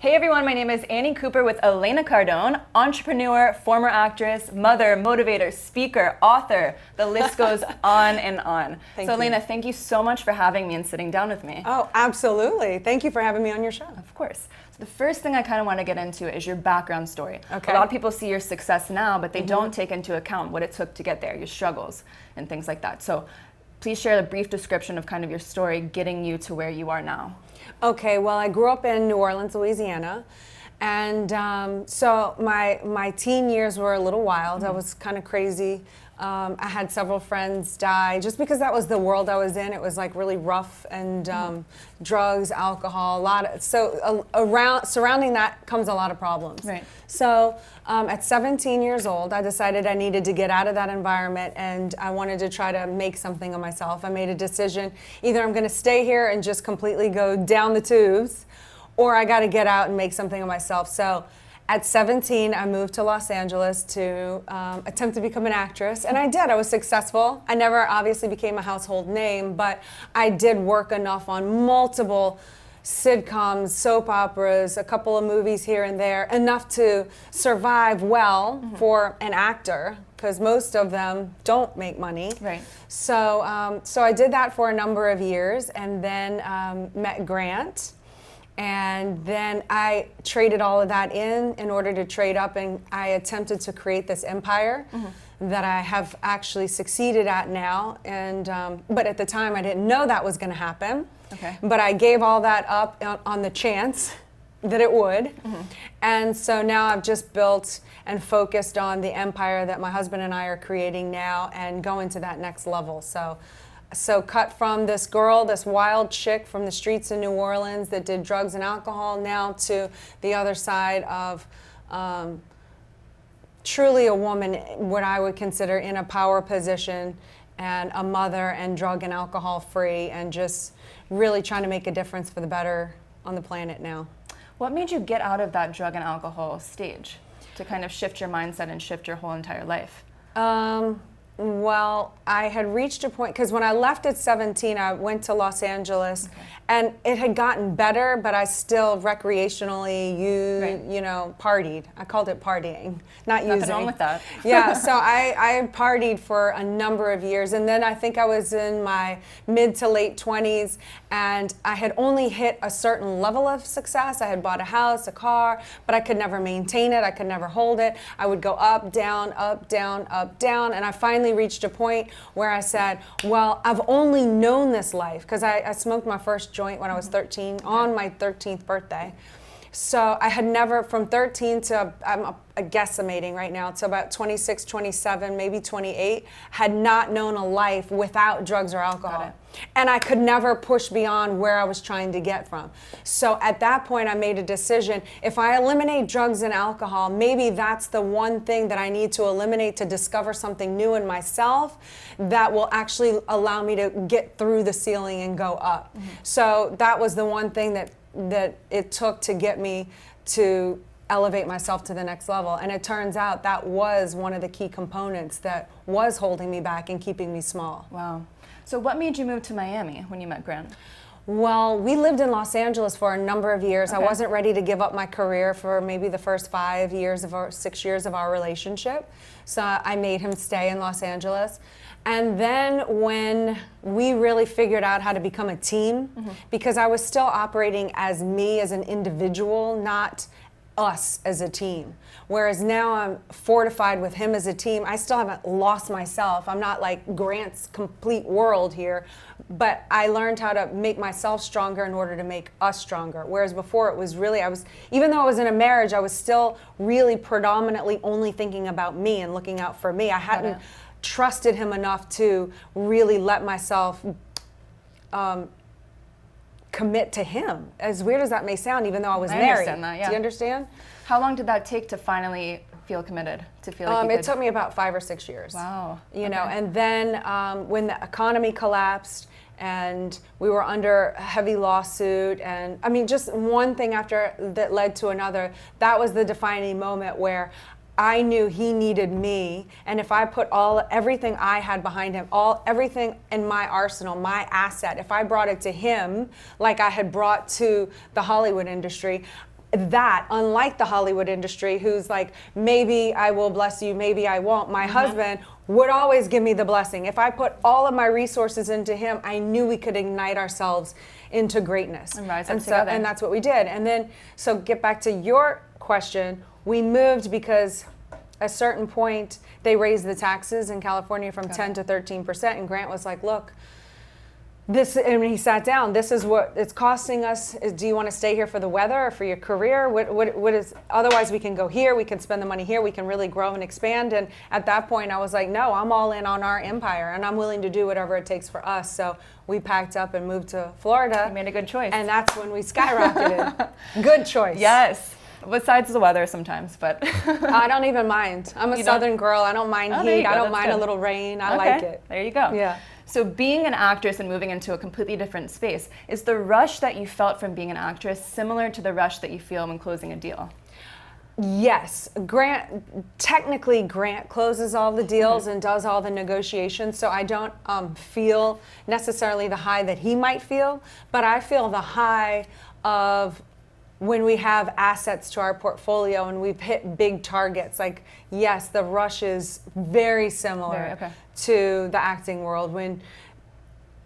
Hey everyone, my name is Annie Cooper with Elena Cardone, entrepreneur, former actress, mother, motivator, speaker, author. The list goes on and on. Thank you. Elena, thank you so much for having me and sitting down with me. Oh, absolutely. Thank you for having me on your show. Of course. So the first thing I kind of want to get into is your background story. Okay. A lot of people see your success now, but they don't take into account what it took to get there, your struggles and things like that. So please share a brief description of kind of your story getting you to where you are now. Okay, well, I grew up in New Orleans, Louisiana, and so my teen years were a little wild. I was kind of crazy. I had several friends die just because that was the world I was in. It was like really rough and drugs, alcohol, surrounding that comes a lot of problems. Right. So at 17 years old, I decided I needed to get out of that environment and I wanted to try to make something of myself. I made a decision, either I'm going to stay here and just completely go down the tubes, or I got to get out and make something of myself. So at 17, I moved to Los Angeles to attempt to become an actress, and I did. I was successful. I never obviously became a household name, but I did work enough on multiple sitcoms, soap operas, a couple of movies here and there, enough to survive well for an actor, because most of them don't make money. Right. So, so I did that for a number of years, and then met Grant. And then I traded all of that in order to trade up, and I attempted to create this empire that I have actually succeeded at now. And but at the time, I didn't know that was going to happen. Okay. But I gave all that up on the chance that it would. And so now I've just built and focused on the empire that my husband and I are creating now, and going to that next level. So cut from this girl, this wild chick from the streets of New Orleans that did drugs and alcohol, now to the other side of truly a woman, what I would consider in a power position, and a mother, and drug and alcohol free, and just really trying to make a difference for the better on the planet now. What made you get out of that drug and alcohol stage to kind of shift your mindset and shift your whole entire life? Well, I had reached a point, because when I left at 17, I went to Los Angeles, and it had gotten better, but I still recreationally partied. I called it partying, not using. Nothing wrong with that. Yeah, so I partied for a number of years, and then I think I was in my mid to late 20s, and I had only hit a certain level of success. I had bought a house, a car, but I could never maintain it. I could never hold it. I would go up, down, up, down, up, down, and I finally reached a point where I said, well, I've only known this life, because I smoked my first joint when I was 13, on my 13th birthday. So I had never, from 13 to, I'm guesstimating right now, to about 26, 27, maybe 28, had not known a life without drugs or alcohol. And I could never push beyond where I was trying to get from. So at that point, I made a decision. If I eliminate drugs and alcohol, maybe that's the one thing that I need to eliminate to discover something new in myself that will actually allow me to get through the ceiling and go up. So that was the one thing that it took to get me to elevate myself to the next level. And it turns out that was one of the key components that was holding me back and keeping me small. Wow. So what made you move to Miami when you met Grant? Well, we lived in Los Angeles for a number of years. I wasn't ready to give up my career for maybe the first 6 years of our relationship. So I made him stay in Los Angeles. And then when we really figured out how to become a team, because I was still operating as me as an individual, not us as a team. Whereas now I'm fortified with him as a team. I still haven't lost myself. I'm not like Grant's complete world here, but I learned how to make myself stronger in order to make us stronger. Whereas before it was really, even though I was in a marriage, I was still really predominantly only thinking about me and looking out for me. I hadn't trusted him enough to really let myself commit to him. As weird as that may sound, even though I was married. I understand that, yeah. Do you understand? How long did that take to finally feel committed? To feel like it took me about 5 or 6 years. Wow. You know, and then when the economy collapsed and we were under a heavy lawsuit, and I mean, just one thing after that led to another, that was the defining moment where I knew he needed me, and if I put everything I had behind him, everything in my arsenal, my asset, if I brought it to him like I had brought to the Hollywood industry, that, unlike the Hollywood industry, who's like, maybe I will bless you, maybe I won't. My husband would always give me the blessing. If I put all of my resources into him, I knew we could ignite ourselves into greatness. And rise up together. And that's what we did. And then, so get back to your question, we moved because at a certain point, they raised the taxes in California from 10 to 13%. And Grant was like, look, this, and he sat down, this is what it's costing us. Do you want to stay here for the weather or for your career? What is, otherwise we can go here, we can spend the money here, we can really grow and expand. And at that point I was like, no, I'm all in on our empire and I'm willing to do whatever it takes for us. So we packed up and moved to Florida. You made a good choice. And that's when we skyrocketed. Good choice. Yes. Besides the weather sometimes, but. I don't even mind. I'm a Southern girl. I don't mind heat. I don't mind a little rain. I like it. There you go. Yeah. So being an actress and moving into a completely different space, is the rush that you felt from being an actress similar to the rush that you feel when closing a deal? Yes. Technically Grant closes all the deals and does all the negotiations, so I don't feel necessarily the high that he might feel, but I feel the high of when we have assets to our portfolio and we've hit big targets. Like, yes, the rush is very similar to the acting world. When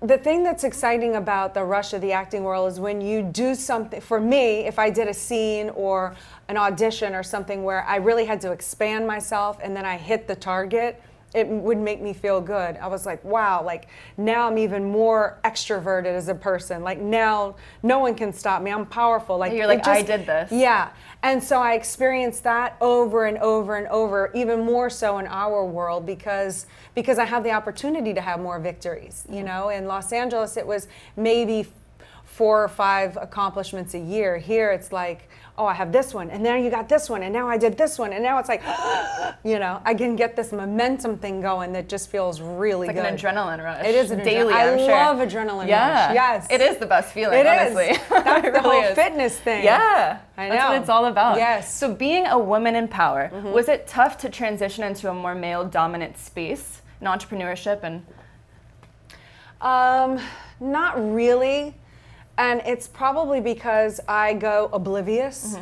the thing that's exciting about the rush of the acting world is when you do something, for me, if I did a scene or an audition or something where I really had to expand myself and then I hit the target, it would make me feel good. I was like, wow, like now I'm even more extroverted as a person. Like now no one can stop me. I'm powerful. Like you're like, I did this. Yeah. And so I experienced that over and over and over, even more so in our world because I have the opportunity to have more victories. You know, in Los Angeles it was maybe 4 or 5 accomplishments a year. Here it's like, oh, I have this one, and then you got this one, and now I did this one, and now it's like, you know, I can get this momentum thing going that just feels really good. It's like an adrenaline rush. It is an daily. I love adrenaline rush. Yes, it is the best feeling. It honestly. is. That's the whole fitness thing. Yeah, I know. That's what it's all about. Yes. So being a woman in power, was it tough to transition into a more male-dominant space in entrepreneurship and? Not really. And it's probably because I go oblivious,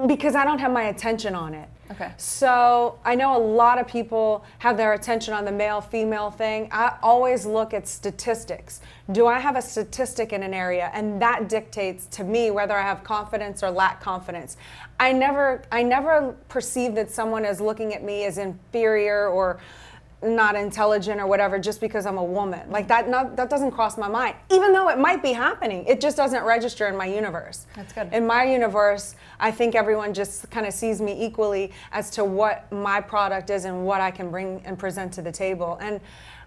because I don't have my attention on it. Okay. So I know a lot of people have their attention on the male-female thing. I always look at statistics. Do I have a statistic in an area? And that dictates to me whether I have confidence or lack confidence. I never perceive that someone is looking at me as inferior or not intelligent or whatever just because I'm a woman. Like that doesn't cross my mind, even though it might be happening. It just doesn't register in my universe. That's good. In my universe, I think everyone just kind of sees me equally as to what my product is and what I can bring and present to the table. And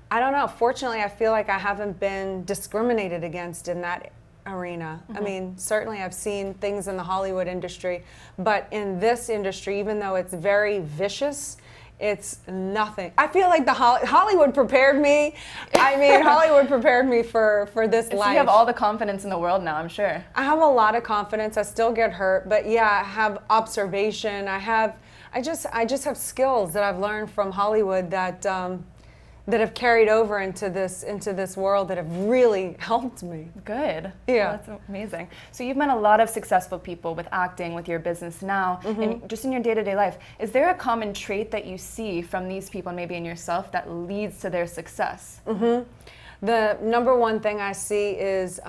I don't know, fortunately I feel like I haven't been discriminated against in that arena. I mean, certainly I've seen things in the Hollywood industry, but in this industry, even though it's very vicious, it's nothing. I feel like the Hollywood prepared me. I mean, Hollywood prepared me for this life. You have all the confidence in the world now, I'm sure. I have a lot of confidence. I still get hurt, but yeah, I have observation. I just have skills that I've learned from Hollywood that have carried over into this world that have really helped me. Good. Yeah. Well, that's amazing. So you've met a lot of successful people with acting, with your business now, and just in your day-to-day life. Is there a common trait that you see from these people, maybe in yourself, that leads to their success? The number one thing I see is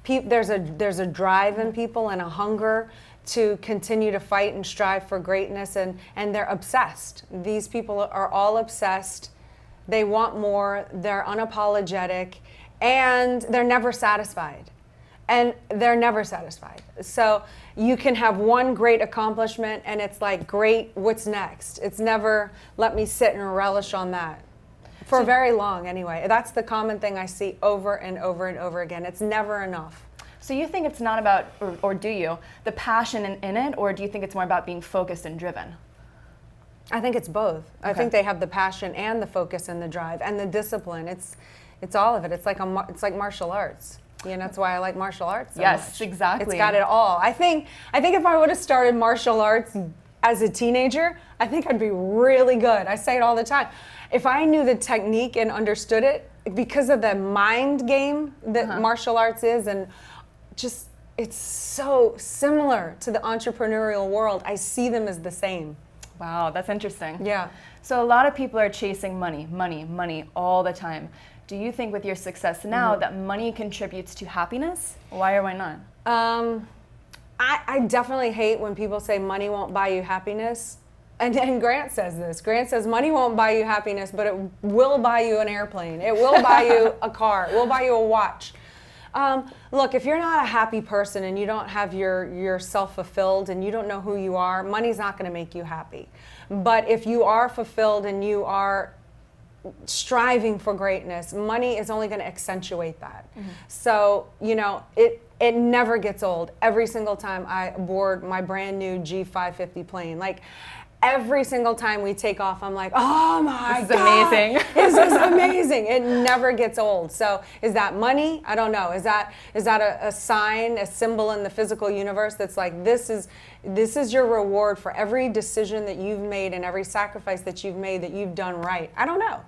there's a drive in people and a hunger to continue to fight and strive for greatness, and they're obsessed. These people are all obsessed. They want more, they're unapologetic, and they're never satisfied. So you can have one great accomplishment and it's like, great, what's next? It's never, let me sit and relish on that. For very long anyway. That's the common thing I see over and over and over again. It's never enough. So you think it's not about, or do you, the passion in it, or do you think it's more about being focused and driven? I think it's both. I think they have the passion and the focus and the drive and the discipline. It's all of it. It's like martial arts. You know, that's why I like martial arts so much. Exactly. It's got it all. I think if I would have started martial arts as a teenager, I think I'd be really good. I say it all the time. If I knew the technique and understood it, because of the mind game that martial arts is, and just it's so similar to the entrepreneurial world. I see them as the same. Wow, that's interesting. Yeah. So a lot of people are chasing money, money, money all the time. Do you think with your success now that money contributes to happiness? Why or why not? I definitely hate when people say money won't buy you happiness. And Grant says this. Grant says money won't buy you happiness, but it will buy you an airplane. It will buy you a car. It will buy you a watch. Look, if you're not a happy person and you don't have yourself fulfilled and you don't know who you are, money's not going to make you happy. But if you are fulfilled and you are striving for greatness, money is only going to accentuate that. So, you know, it never gets old. Every single time I board my brand new G550 plane, like every single time we take off, I'm like, oh my God. This is amazing. This is amazing. It never gets old. So is that money? I don't know. Is that a sign, a symbol in the physical universe that's like, this is your reward for every decision that you've made and every sacrifice that you've made that you've done right? I don't know.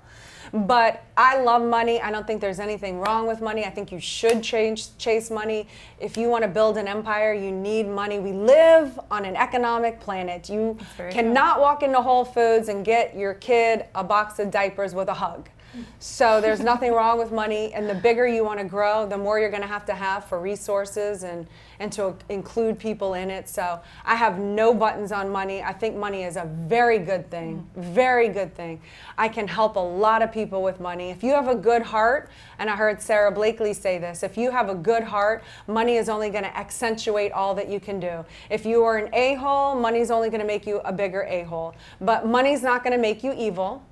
But I love money. I don't think there's anything wrong with money. I think you should chase money. If you want to build an empire, you need money. We live on an economic planet. You cannot walk into Whole Foods and get your kid a box of diapers with a hug. So there's nothing wrong with money, and the bigger you want to grow, the more you're going to have for resources and to include people in it. So I have no buttons on money. I think money is a very good thing, very good thing. I can help a lot of people with money. If you have a good heart, and I heard Sarah Blakely say this, if you have a good heart, money is only going to accentuate all that you can do. If you are an a-hole, money's only going to make you a bigger a-hole. But money's not going to make you evil.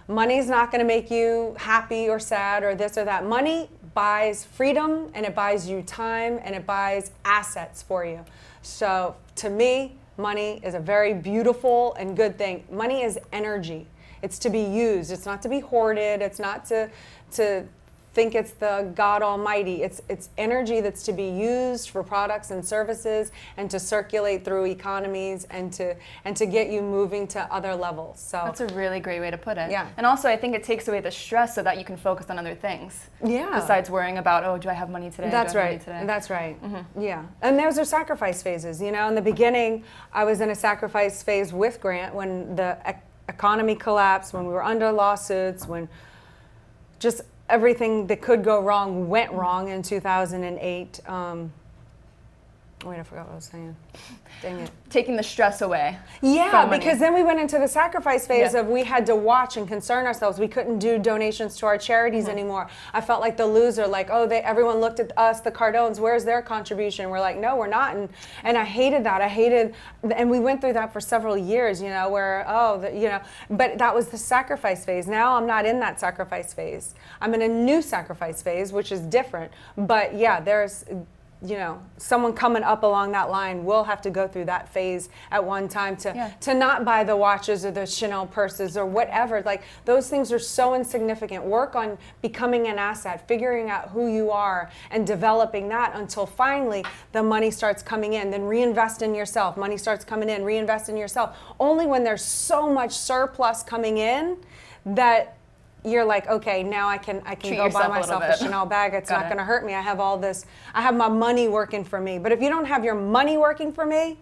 Money's not going to make you happy or sad or this or that. Money buys freedom, and it buys you time, and it buys assets for you. So to me, money is a very beautiful and good thing. Money is energy. It's to be used. It's not to be hoarded. It's not to think it's the God Almighty. It's energy that's to be used for products and services and to circulate through economies and to get you moving to other levels. So that's a really great way to put it. Yeah. And also I think it takes away the stress so that you can focus on other things. Yeah. Besides worrying about, oh, do I have money today? That's right. Today? That's right. Yeah. And those are sacrifice phases. You know, in the beginning, I was in a sacrifice phase with Grant when the economy collapsed, when we were under lawsuits, when just everything that could go wrong went wrong in 2008. Wait, I forgot what I was saying. Dang it. Taking the stress away. Yeah, because then we went into the sacrifice phase Yeah. of we had to watch and concern ourselves. We couldn't do donations to our charities anymore. I felt like the loser, like, oh, everyone looked at us, the Cardones, where's their contribution? We're like, no, we're not. And I hated that. And we went through that for several years, you know, where, but that was the sacrifice phase. Now I'm not in that sacrifice phase. I'm in a new sacrifice phase, which is different. But yeah, there's, you know, someone coming up along that line will have to go through that phase at one time to not buy the watches or the Chanel purses or whatever. Like, those things are so insignificant. Work on becoming an asset, figuring out who you are and developing that until finally the money starts coming in. Then reinvest in yourself. Money starts coming in, reinvest in yourself. Only when there's so much surplus coming in that you're like, okay, now I can go buy myself a Chanel bag. It's not going to hurt me. I have all this. I have my money working for me. But if you don't have your money working for me,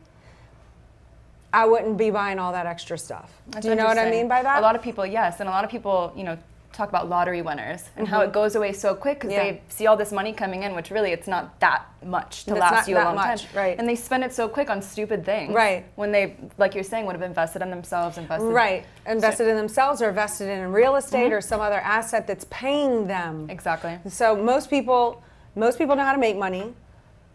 I wouldn't be buying all that extra stuff. Do you know what I mean by that? A lot of people, yes. And a lot of people, you know, talk about lottery winners and how it goes away so quick because they see all this money coming in, which really it's not that much to last you a long time. Right. And they spend it so quick on stupid things. Right. When they, like you're saying, would have invested in themselves, invested in themselves or invested in real estate or some other asset that's paying them. Exactly. So most people know how to make money.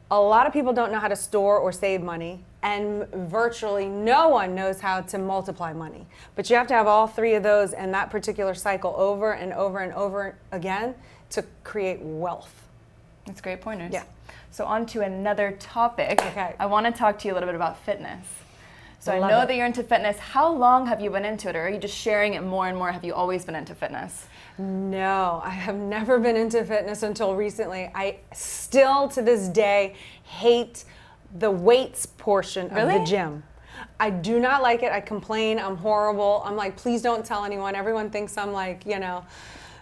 A lot of people don't know how to store or save money, and virtually no one knows how to multiply money. But you have to have all three of those and that particular cycle over and over and over again to create wealth. That's great pointers. Yeah. So on to another topic. Okay. I want to talk to you a little bit about fitness. So I know that you're into fitness. How long have you been into it, or are you just sharing it more and more? Have you always been into fitness? No, I have never been into fitness until recently. I still, to this day, hate the weights portion of the gym. I do not like it. I complain. I'm horrible. I'm like, please don't tell anyone. Everyone thinks I'm like, you know,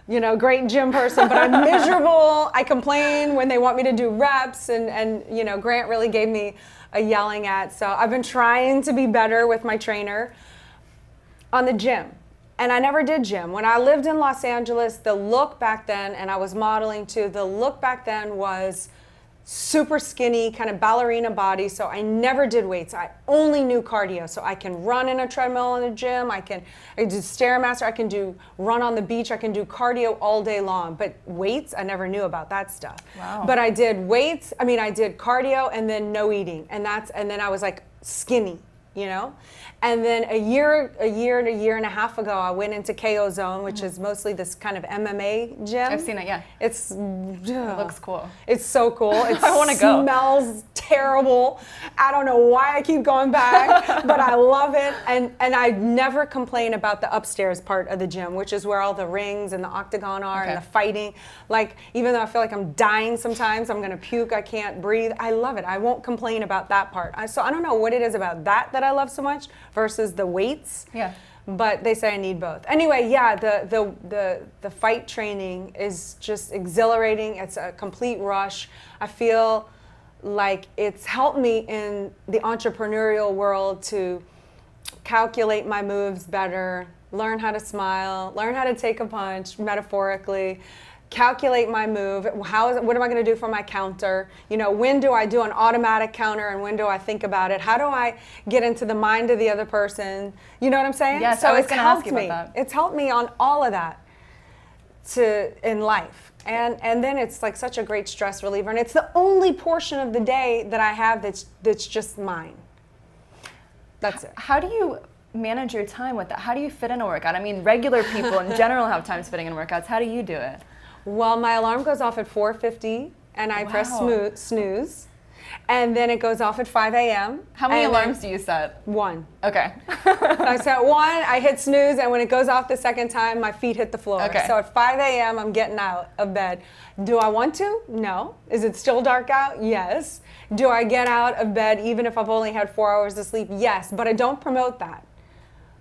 great gym person, but I'm miserable. I complain when they want me to do reps, and Grant really gave me a yelling at. So I've been trying to be better with my trainer on the gym. And I never did gym. When I lived in Los Angeles, the look back then, and I was modeling too, the look back then was super skinny, kind of ballerina body, so I never did weights. I only knew cardio, so I can run in a treadmill in the gym, I do Stairmaster, I can do run on the beach, I can do cardio all day long, but weights, I never knew about that stuff. Wow. But I did weights, I did cardio and then no eating, and then I was like skinny, And then a year and a half ago, I went into KO Zone, which is mostly this kind of MMA gym. I've seen it, yeah. It looks cool. It's so cool. It I want to go. Smells terrible. I don't know why I keep going back, but I love it. And I never complain about the upstairs part of the gym, which is where all the rings and the octagon are and the fighting. Like, even though I feel like I'm dying sometimes, I'm going to puke, I can't breathe, I love it. I won't complain about that part. So I don't know what it is about that I love so much versus the weights. Yeah. But they say I need both. Anyway, yeah, the fight training is just exhilarating. It's a complete rush. I feel like it's helped me in the entrepreneurial world to calculate my moves better, learn how to smile, learn how to take a punch metaphorically, calculate my move. What am I going to do for my counter? When do I do an automatic counter and when do I think about it? How do I get into the mind of the other person? You know what I'm saying? Yes, I was going to ask you about that. It's helped me on all of that in life. And then it's like such a great stress reliever. And it's the only portion of the day that I have that's just mine. That's it. How do you manage your time with that? How do you fit in a workout? Regular people in general have times fitting in workouts. How do you do it? Well, my alarm goes off at 4:50 and I press snooze. And then it goes off at 5 a.m. How many alarms do you set? One. Okay. I set one, I hit snooze, and when it goes off the second time, my feet hit the floor. Okay. So at 5 a.m., I'm getting out of bed. Do I want to? No. Is it still dark out? Yes. Do I get out of bed even if I've only had 4 hours of sleep? Yes. But I don't promote that.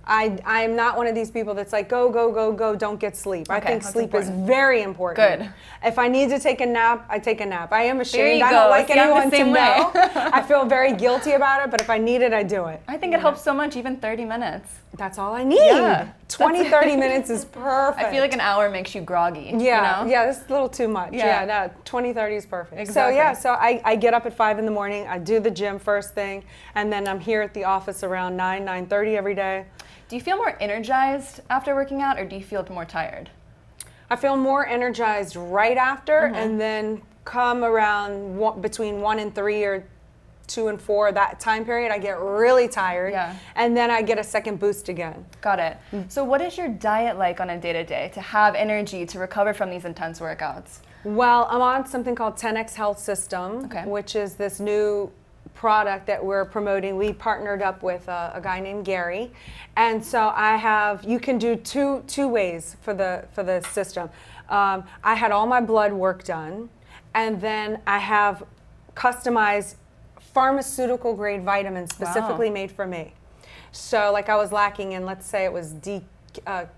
I'm not one of these people that's like, go, go, go, go, don't get sleep. I think sleep is very important. Good. If I need to take a nap, I take a nap. I am ashamed. I don't like anyone to know. Way. I feel very guilty about it, but if I need it, I do it. I think it helps so much, even 30 minutes. That's all I need. Yeah. 20, 30 minutes is perfect. I feel like an hour makes you groggy. Yeah, yeah, that's a little too much. Yeah, no, 20, 30 is perfect. Exactly. So I get up at 5 in the morning, I do the gym first thing, and then I'm here at the office around 9:30 every day. Do you feel more energized after working out, or do you feel more tired? I feel more energized right after, and then come around between 1 and 3 or 2 and 4, that time period, I get really tired, and then I get a second boost again. Got it. So what is your diet like on a day-to-day to have energy to recover from these intense workouts? Well, I'm on something called 10X Health System, which is this new product that we're promoting. We partnered up with a guy named Gary, and so you can do two ways for the system. I had all my blood work done, and then I have customized pharmaceutical grade vitamins specifically made for me. So like I was lacking in, let's say it was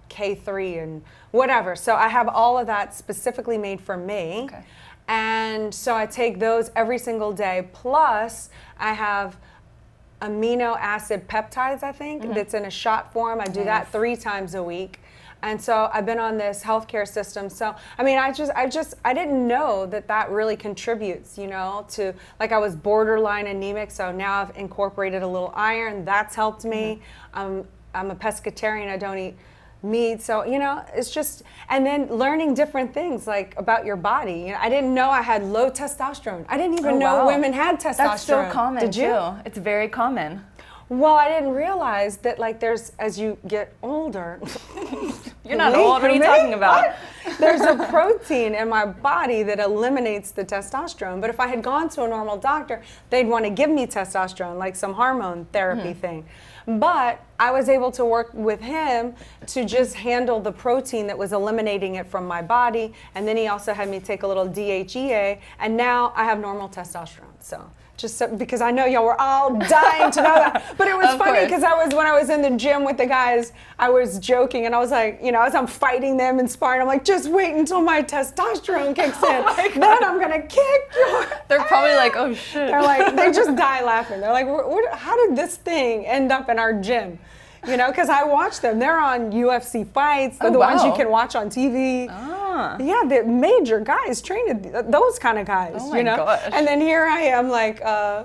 K3 and whatever. So I have all of that specifically made for me. Okay. And so I take those every single day. Plus I have amino acid peptides, I think, that's in a shot form. I do that 3 times a week. And so I've been on this healthcare system. So, I mean, I didn't know that really contributes, to, like I was borderline anemic. So now I've incorporated a little iron. That's helped me. I'm a pescatarian. I don't eat meat. So, it's just, and then learning different things like about your body. I didn't know I had low testosterone. I didn't even know women had testosterone. That's so common. Did you? Too. It's very common. Well, I didn't realize that as you get older. You're not old. What are you talking about? There's a protein in my body that eliminates the testosterone. But if I had gone to a normal doctor, they'd want to give me testosterone, like some hormone therapy thing. But I was able to work with him to just handle the protein that was eliminating it from my body. And then he also had me take a little DHEA. And now I have normal testosterone. So Just so, because I know y'all were all dying to know that. But it was funny because when I was in the gym with the guys, I was joking and I was like, you know, as I'm fighting them and sparring, I'm like, just wait until my testosterone kicks in. Then I'm gonna kick your They're probably like, oh shit. They're like, they just die laughing. They're like, how did this thing end up in our gym? You know, because I watch them. They're on UFC fights. They're the ones you can watch on TV. Yeah, the major guys trained those kind of guys. Oh my you know? gosh. And then here I am, like,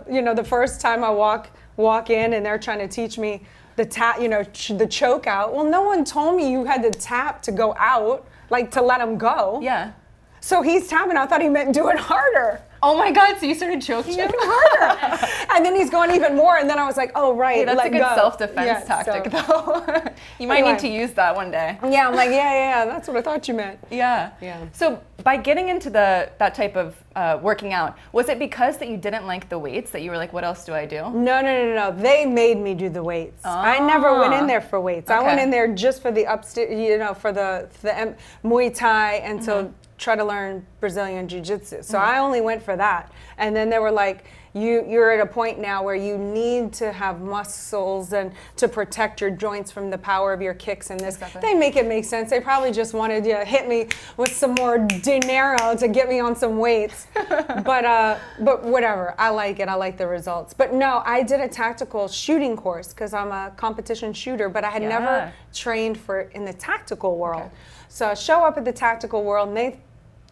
you know, the first time I walk in, and they're trying to teach me the tap, you know, the choke out. Well, no one told me you had to tap to go out, like to let him go. Yeah. So he's tapping. I thought he meant do it harder. Oh my God! So you started choking him harder, and then he's going even more. And then I was like, "Oh right, hey, that's let a good go." self-defense tactic, though. You might need to use that one day. Yeah, I'm like, yeah, that's what I thought you meant. Yeah. So by getting into that type of working out, was it because that you didn't like the weights that you were like, what else do I do? No. They made me do the weights. I never went in there for weights. I went in there just for the upstairs, you know, for the Muay Thai and to try to learn Brazilian Jiu-Jitsu. So I only went for that. And then they were like, you're at a point now where you need to have muscles and to protect your joints from the power of your kicks and this. Exactly. They make it make sense. They probably just wanted to hit me with some more dinero to get me on some weights. But whatever. I like it. I like the results. But no, I did a tactical shooting course because I'm a competition shooter, but I had never trained in the tactical world. Okay. So I show up at the tactical world and they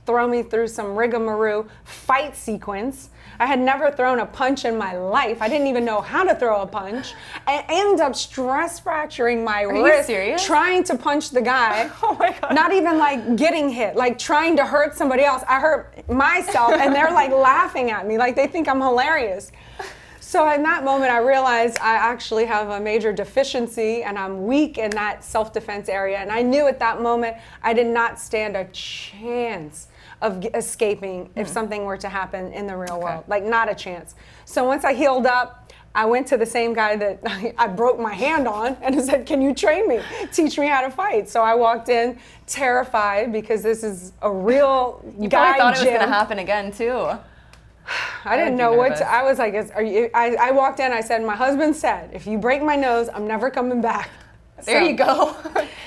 throw me through some rigmarole fight sequence. I had never thrown a punch in my life. I didn't even know how to throw a punch. I ended up stress fracturing my wrist trying to punch the guy. Oh my God. Not even like getting hit, like trying to hurt somebody else. I hurt myself and they're like laughing at me, like they think I'm hilarious. So in that moment, I realized I actually have a major deficiency and I'm weak in that self-defense area. And I knew at that moment I did not stand a chance of escaping if something were to happen in the real world. Like, not a chance. So once I healed up, I went to the same guy that I broke my hand on and I said, can you train me? Teach me how to fight. So I walked in terrified because this is a real you guy probably thought gym. It was going to happen again, too. I didn't know what to, I was like, I walked in, I said, my husband said, if you break my nose, I'm never coming back. There you go.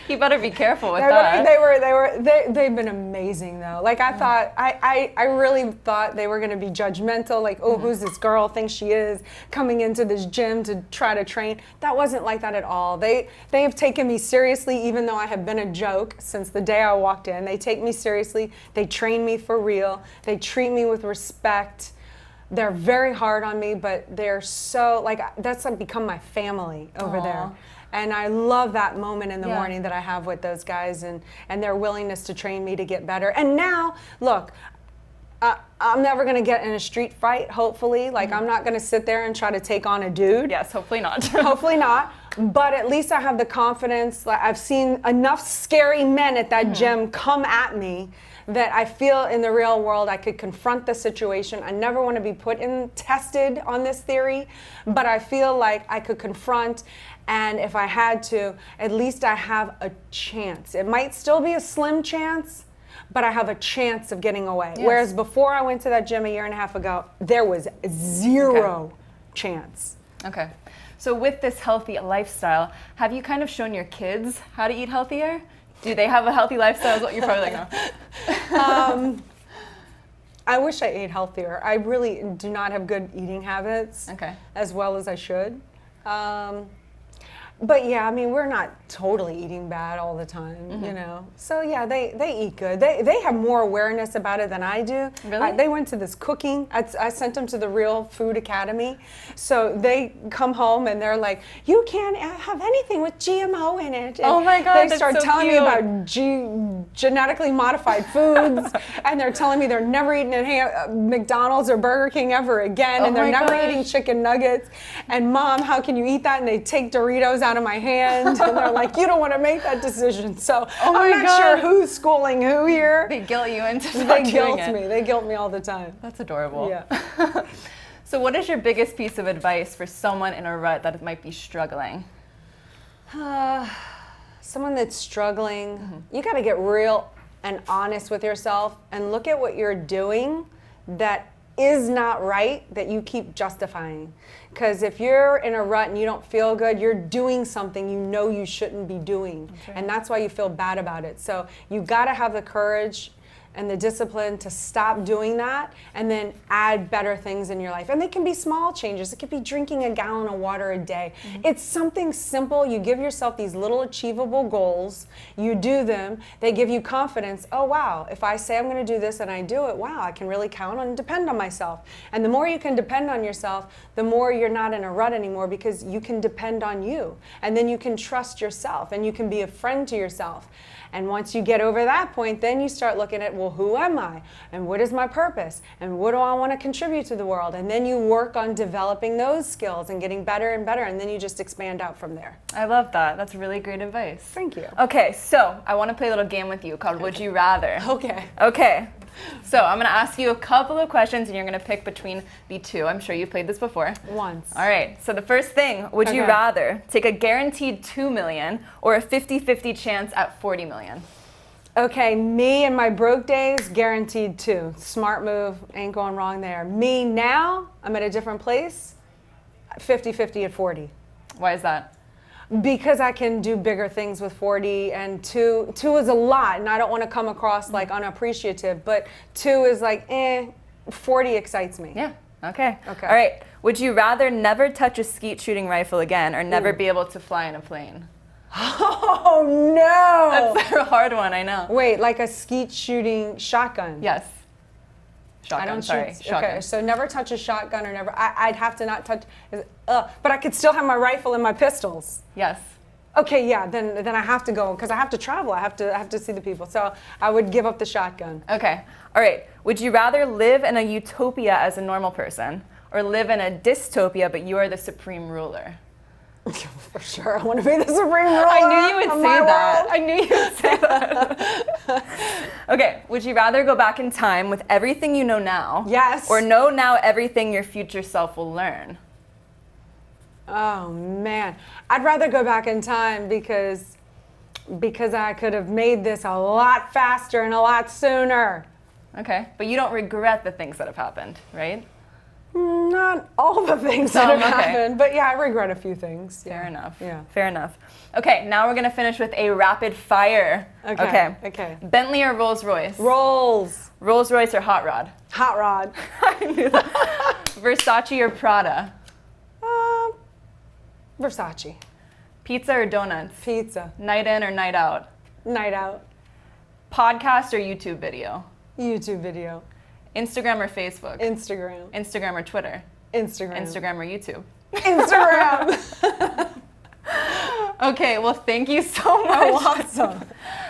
You better be careful with that. They've been amazing though. Like I thought, I really thought they were going to be judgmental. Like, oh, who's this girl thinks she is coming into this gym to try to train? That wasn't like that at all. They have taken me seriously, even though I have been a joke since the day I walked in. They take me seriously. They train me for real. They treat me with respect. They're very hard on me, but they're so, like, that's like become my family over there. And I love that moment in the morning that I have with those guys and their willingness to train me to get better. And now, look, I'm never going to get in a street fight, hopefully. Like, I'm not going to sit there and try to take on a dude. Yes, hopefully not. Hopefully not. But at least I have the confidence. Like, I've seen enough scary men at that gym come at me that I feel in the real world I could confront the situation. I never want to be tested on this theory, but I feel like I could confront, and if I had to, at least I have a chance. It might still be a slim chance, but I have a chance of getting away. Yes. Whereas before I went to that gym a year and a half ago, there was zero chance. Okay. So with this healthy lifestyle, have you kind of shown your kids how to eat healthier? Do they have a healthy lifestyle? Is what you're probably like, no. I wish I ate healthier. I really do not have good eating habits as well as I should. But yeah, I mean, we're not totally eating bad all the time, you know. So yeah, they eat good. They have more awareness about it than I do. Really? They went to this cooking. I sent them to the Real Food Academy. So they come home and they're like, you can't have anything with GMO in it. And oh my God, they start telling me about genetically modified foods, and they're telling me they're never eating at McDonald's or Burger King ever again, and they're never eating chicken nuggets. And Mom, how can you eat that? And they take Doritos out of my hand, and they're like, you don't want to make that decision. So I'm not sure who's schooling who here. They guilt you into They guilt me. They guilt me all the time. That's adorable. Yeah. So what is your biggest piece of advice for someone in a rut that might be struggling? Someone that's struggling, you got to get real and honest with yourself and look at what you're doing that is not right that you keep justifying. Because if you're in a rut and you don't feel good, you're doing something you know you shouldn't be doing. right. And that's why you feel bad about it. So you got to have the courage and the discipline to stop doing that and then add better things in your life. And they can be small changes. It could be drinking a gallon of water a day. It's something simple. You give yourself these little achievable goals. You do them. They give you confidence. Oh, wow, if I say I'm going to do this and I do it, wow, I can really count on and depend on myself. And the more you can depend on yourself, the more you're not in a rut anymore because you can depend on you. And then you can trust yourself and you can be a friend to yourself. And once you get over that point, then you start looking at, well, who am I? And what is my purpose? And what do I want to contribute to the world? And then you work on developing those skills and getting better and better, and then you just expand out from there. I love that. That's really great advice. Thank you. Okay, so I want to play a little game with you called Would You Rather. Okay. Okay. So I'm going to ask you a couple of questions and you're going to pick between the two. I'm sure you've played this before. Once. All right. So the first thing, would you Okay. rather take a guaranteed 2 million or a 50-50 chance at 40 million? Okay, me in my broke days, guaranteed 2. Smart move, ain't going wrong there. Me now, I'm at a different place, 50-50 at 40. Why is that? Because I can do bigger things with 40, and two is a lot, and I don't want to come across like unappreciative, but 2 is like, 40 excites me. Yeah. Okay. Okay. All right. Would you rather never touch a skeet shooting rifle again or never be able to fly in a plane? Oh no! That's a hard one, I know. Wait, like a skeet shooting shotgun? Yes. Shotgun, I don't sorry. shoot. Shotgun. Okay, so never touch a shotgun or never. I'd have to not touch. But I could still have my rifle and my pistols. Yes. Okay, yeah. Then I have to go because I have to travel. I have to see the people. So I would give up the shotgun. Okay. All right. Would you rather live in a utopia as a normal person or live in a dystopia but you are the supreme ruler? For sure, I want to be the supreme ruler. I knew you would of say my that. world. I knew you would say that. Okay. Would you rather go back in time with everything you know now? Yes. Or know now everything your future self will learn? Oh man, I'd rather go back in time because I could have made this a lot faster and a lot sooner. Okay. But you don't regret the things that have happened, right? Not all the things that have okay. happened, but yeah, I regret a few things. Fair enough. Yeah. Fair enough. Okay, now we're going to finish with a rapid fire. Okay. Bentley or Rolls Royce? Rolls. Rolls Royce or Hot Rod? Hot rod. I knew that. Versace or Prada? Versace. Pizza or donuts? Pizza. Night in or night out? Night out. Podcast or YouTube video? YouTube video. Instagram or Facebook? Instagram. Instagram or Twitter? Instagram. Instagram or YouTube? Instagram. Okay, well, thank you so much. Oh, awesome.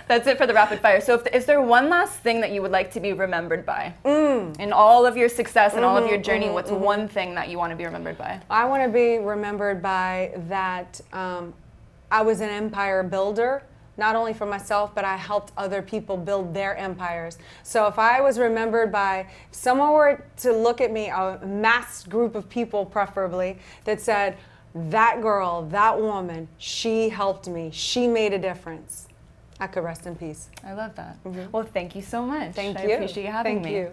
That's it for the rapid fire. So is there one last thing that you would like to be remembered by? In all of your success and all of your journey, what's one thing that you want to be remembered by? I want to be remembered by that I was an empire builder, not only for myself, but I helped other people build their empires. So if I was remembered by, if someone were to look at me, a mass group of people preferably, that said, that girl, that woman, she helped me, she made a difference, I could rest in peace. I love that. Well, thank you so much. Thank I you. appreciate you having me. Thank you.